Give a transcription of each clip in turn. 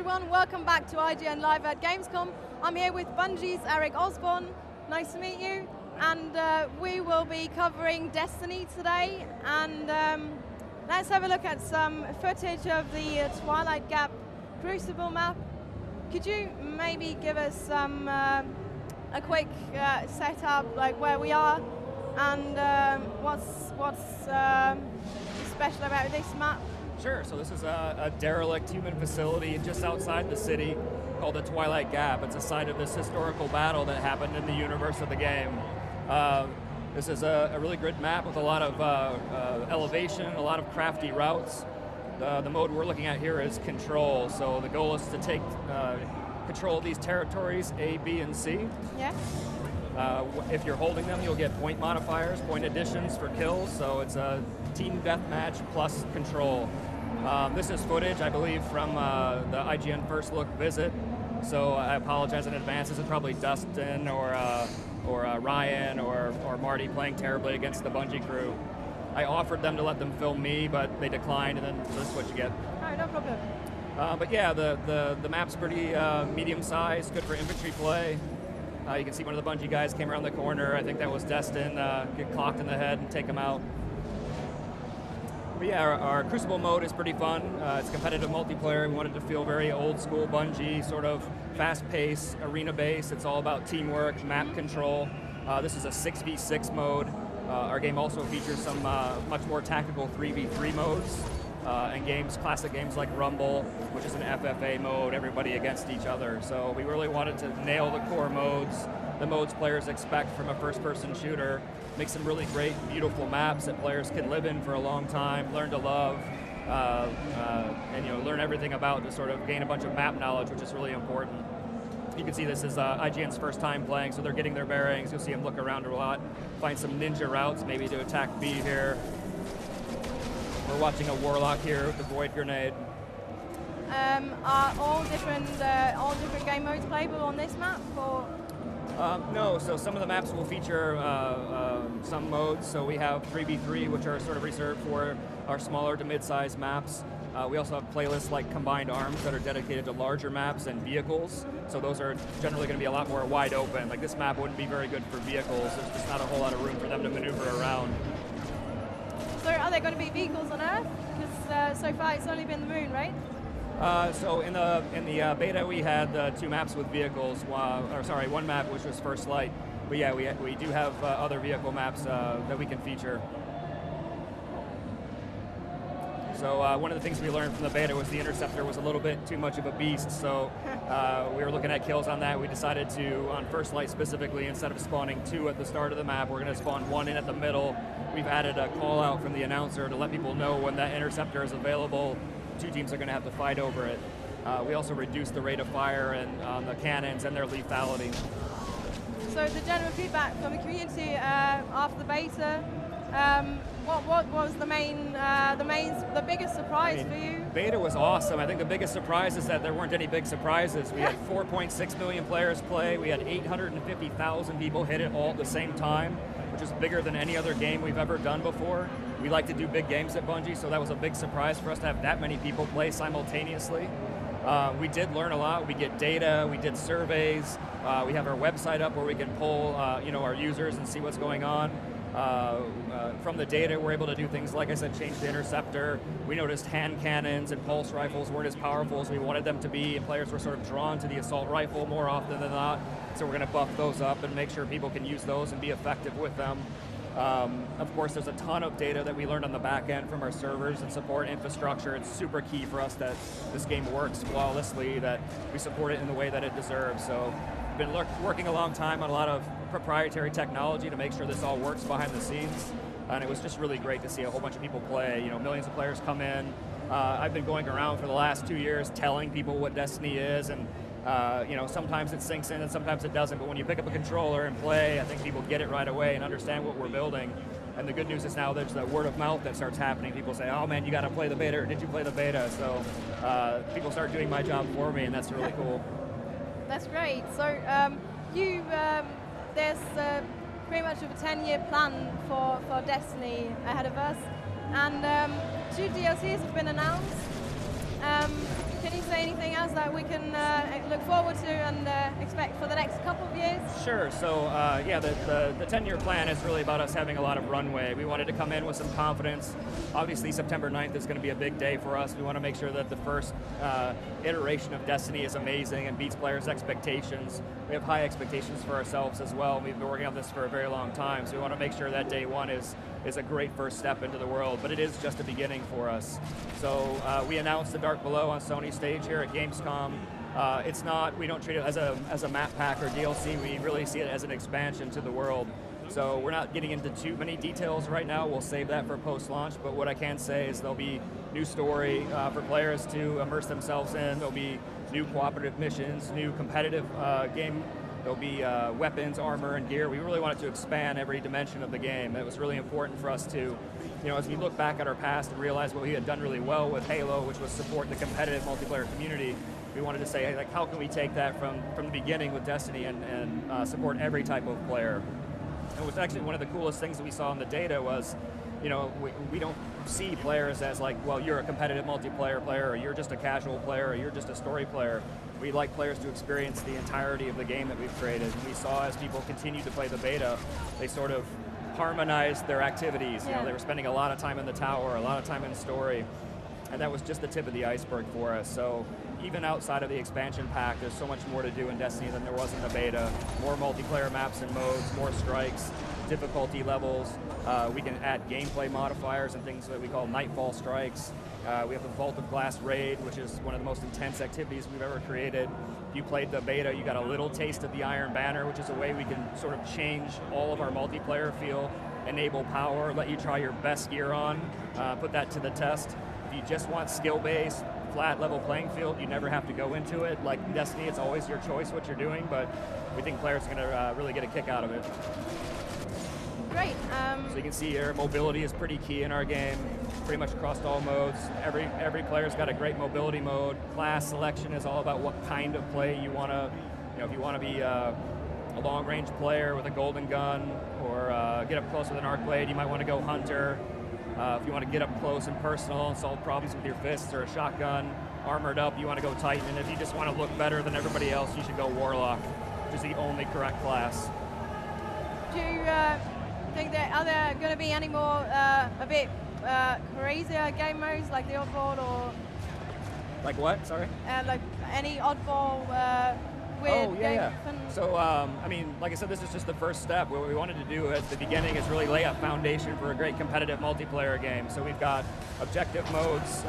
everyone, welcome back to IGN Live at Gamescom. I'm here with Bungie's Eric Osborne. Nice to meet you. And we will be covering Destiny today. And let's have a look at some footage of the Twilight Gap Crucible map. Could you maybe give us some a quick setup, like where we are, and what's special about this map? Sure, so this is a derelict human facility just outside the city called the Twilight Gap. It's a site of this historical battle that happened in the universe of the game. This is a really good map with a lot of elevation, a lot of crafty routes. The mode we're looking at here is control, so the goal is to take control of these territories, A, B, and C. Yeah. If you're holding them, you'll get point modifiers, point additions for kills, so it's a team deathmatch plus control. This is footage, I believe, from the IGN First Look visit, so I apologize in advance. This is probably Dustin or Ryan or Marty playing terribly against the Bungie crew. I offered them to let them film me, but they declined, and then so this is what you get. Oh, no problem. But yeah, the map's pretty medium-sized, good for infantry play. You can see one of the Bungie guys came around the corner. I think that was Destin. Get clocked in the head and take him out. But yeah, our Crucible mode is pretty fun. It's competitive multiplayer. We wanted to feel very old school Bungie, sort of fast-paced, arena-based. It's all about teamwork, map control. This is a 6v6 mode. Our game also features some much more tactical 3v3 modes. And classic games like Rumble, which is an FFA mode, everybody against each other. So we really wanted to nail the core modes, the modes players expect from a first-person shooter, make some really great, beautiful maps that players can live in for a long time, learn to love, and learn everything about to sort of gain a bunch of map knowledge, which is really important. You can see this is IGN's first time playing, so they're getting their bearings. You'll see them look around a lot, find some ninja routes, maybe to attack B here. We're watching a Warlock here with the Void Grenade. Are all different game modes playable on this map? Or? No, so some of the maps will feature some modes. So we have 3v3, which are sort of reserved for our smaller to mid-sized maps. We also have playlists like Combined Arms that are dedicated to larger maps and vehicles. So those are generally going to be a lot more wide open. Like this map wouldn't be very good for vehicles. There's just not a whole lot of room for them to maneuver around. So are there going to be vehicles on Earth? Because so far it's only been the moon, right? So in the beta we had 2 maps with vehicles, one map which was First Light. But yeah, we do have other vehicle maps that we can feature. So one of the things we learned from the beta was the Interceptor was a little bit too much of a beast, so we were looking at kills on that. We decided to, on First Light specifically, instead of spawning 2 at the start of the map, we're going to spawn 1 in at the middle. We've added a call out from the announcer to let people know when that Interceptor is available. 2 teams are going to have to fight over it. We also reduced the rate of fire on the cannons and their lethality. So the general feedback from the community after the beta, what was the biggest surprise for you? Beta was awesome. I think the biggest surprise is that there weren't any big surprises. We had 4.6 million players play. We had 850,000 people hit it all at the same time, which is bigger than any other game we've ever done before. We like to do big games at Bungie, so that was a big surprise for us to have that many people play simultaneously. We did learn a lot. We get data, we did surveys, we have our website up where we can poll our users and see what's going on. From the data, we're able to do things, like I said, change the Interceptor. We noticed hand cannons and pulse rifles weren't as powerful as we wanted them to be, and players were sort of drawn to the assault rifle more often than not. So we're going to buff those up and make sure people can use those and be effective with them. Of course, there's a ton of data that we learned on the back end from our servers and support infrastructure. It's super key for us that this game works flawlessly, that we support it in the way that it deserves. So we've been working a long time on a lot of proprietary technology to make sure this all works behind the scenes. And it was just really great to see a whole bunch of people play. Millions of players come in. I've been going around for the last 2 years telling people what Destiny is, and sometimes it sinks in and sometimes it doesn't, but when you pick up a controller and play, I think people get it right away and understand what we're building. And the good news is now there's that word of mouth that starts happening. People say, oh man, you got to play the beta, or did you play the beta? So people start doing my job for me, and that's really cool. That's great. So there's pretty much a 10-year plan for Destiny ahead of us, and 2 DLCs have been announced. Can Can you say anything else that we can look forward to and expect for the next couple of years? Sure. So yeah, the 10-year plan is really about us having a lot of runway. We wanted to come in with some confidence. Obviously, September 9th is going to be a big day for us. We want to make sure that the first iteration of Destiny is amazing and beats players' expectations. We have high expectations for ourselves as well. We've been working on this for a very long time, so we want to make sure that day one is a great first step into the world, but it is just a beginning for us. So we announced The Dark Below on Sony's stage here at Gamescom. It's not, we don't treat it as a map pack or DLC, we really see it as an expansion to the world. So we're not getting into too many details right now, we'll save that for post-launch, but what I can say is there'll be new story for players to immerse themselves in, there'll be new cooperative missions, new competitive game. There'll be weapons, armor, and gear. We really wanted to expand every dimension of the game. It was really important for us to, you know, as we look back at our past and realize what we had done really well with Halo, which was support the competitive multiplayer community, we wanted to say, like, how can we take that from the beginning with Destiny and support every type of player? And it was actually one of the coolest things that we saw in the data was, you know, we don't see players as like, well, you're a competitive multiplayer player, or you're just a casual player, or you're just a story player. We like players to experience the entirety of the game that we've created. And we saw as people continued to play the beta, they sort of harmonized their activities. Yeah. You know, they were spending a lot of time in the tower, a lot of time in story, and that was just the tip of the iceberg for us. So even outside of the expansion pack, there's so much more to do in Destiny than there was in the beta. More multiplayer maps and modes, more strikes, difficulty levels. We can add gameplay modifiers and things that we call Nightfall strikes. We have the Vault of Glass raid, which is one of the most intense activities we've ever created. If you played the beta, you got a little taste of the Iron Banner, which is a way we can sort of change all of our multiplayer feel, enable power, let you try your best gear on, put that to the test. If you just want skill-based, flat level playing field, you never have to go into it. Like in Destiny, it's always your choice what you're doing, but we think players are going to really get a kick out of it. Great. So you can see here, mobility is pretty key in our game, pretty much across all modes. Every player's got a great mobility mode. Class selection is all about what kind of play you want to, you know, if you want to be a long-range player with a golden gun, or get up close with an arc blade, you might want to go hunter. If you want to get up close and personal and solve problems with your fists or a shotgun, armored up, you want to go Titan. And if you just want to look better than everybody else, you should go Warlock, which is the only correct class. Do you think are there going to be any more a bit crazier game modes like the oddball, or like what? Sorry. Like any oddball weird game? So I mean, like I said, this is just the first step. What we wanted to do at the beginning is really lay a foundation for a great competitive multiplayer game. So we've got objective modes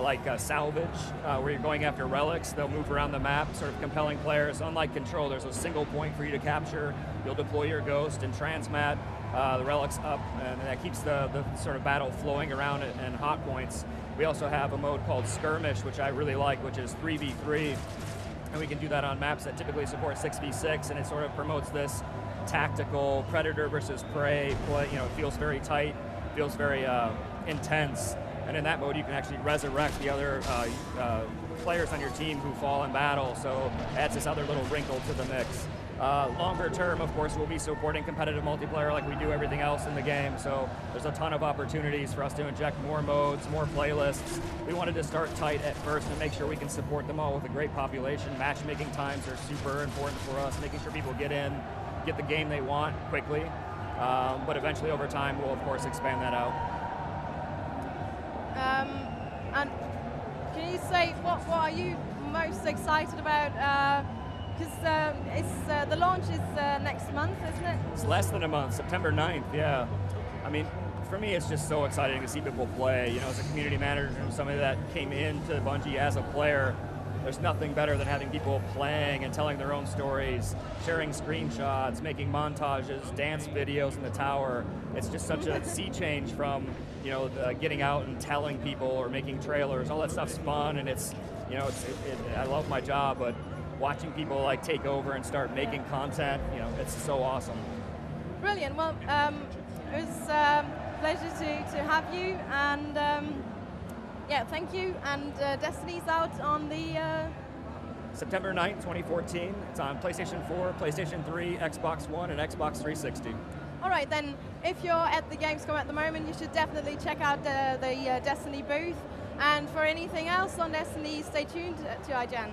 like salvage, where you're going after relics. They'll move around the map, sort of compelling players. Unlike Control, there's a single point for you to capture. You'll deploy your ghost and transmat the relics up, and that keeps the sort of battle flowing around and hot points. We also have a mode called Skirmish, which I really like, which is 3v3. And we can do that on maps that typically support 6v6, and it sort of promotes this tactical predator versus prey play. You know, it feels very tight, feels very intense. And in that mode, you can actually resurrect the other players on your team who fall in battle, so it adds this other little wrinkle to the mix. Longer term, of course, we'll be supporting competitive multiplayer like we do everything else in the game, so there's a ton of opportunities for us to inject more modes, more playlists. We wanted to start tight at first and make sure we can support them all with a great population. Matchmaking times are super important for us, making sure people get in, get the game they want quickly, but eventually over time we'll of course expand that out. And can you say what are you most excited about? Because the launch is next month, isn't it? It's less than a month, September 9th, yeah. I mean, for me, it's just so exciting to see people play. You know, as a community manager and somebody that came into Bungie as a player, there's nothing better than having people playing and telling their own stories, sharing screenshots, making montages, dance videos in the tower. It's just such a sea change from, you know, getting out and telling people or making trailers. All that stuff's fun, and it's, you know, I love my job, but watching people like take over and start making content, you know, it's so awesome. Brilliant. Well, it was a pleasure to have you, and yeah, thank you. And Destiny's out on the September 9th, 2014. It's on PlayStation 4, PlayStation 3, Xbox One, and Xbox 360. All right, then, if you're at the Gamescom at the moment, you should definitely check out the Destiny booth. And for anything else on Destiny, stay tuned to IGN.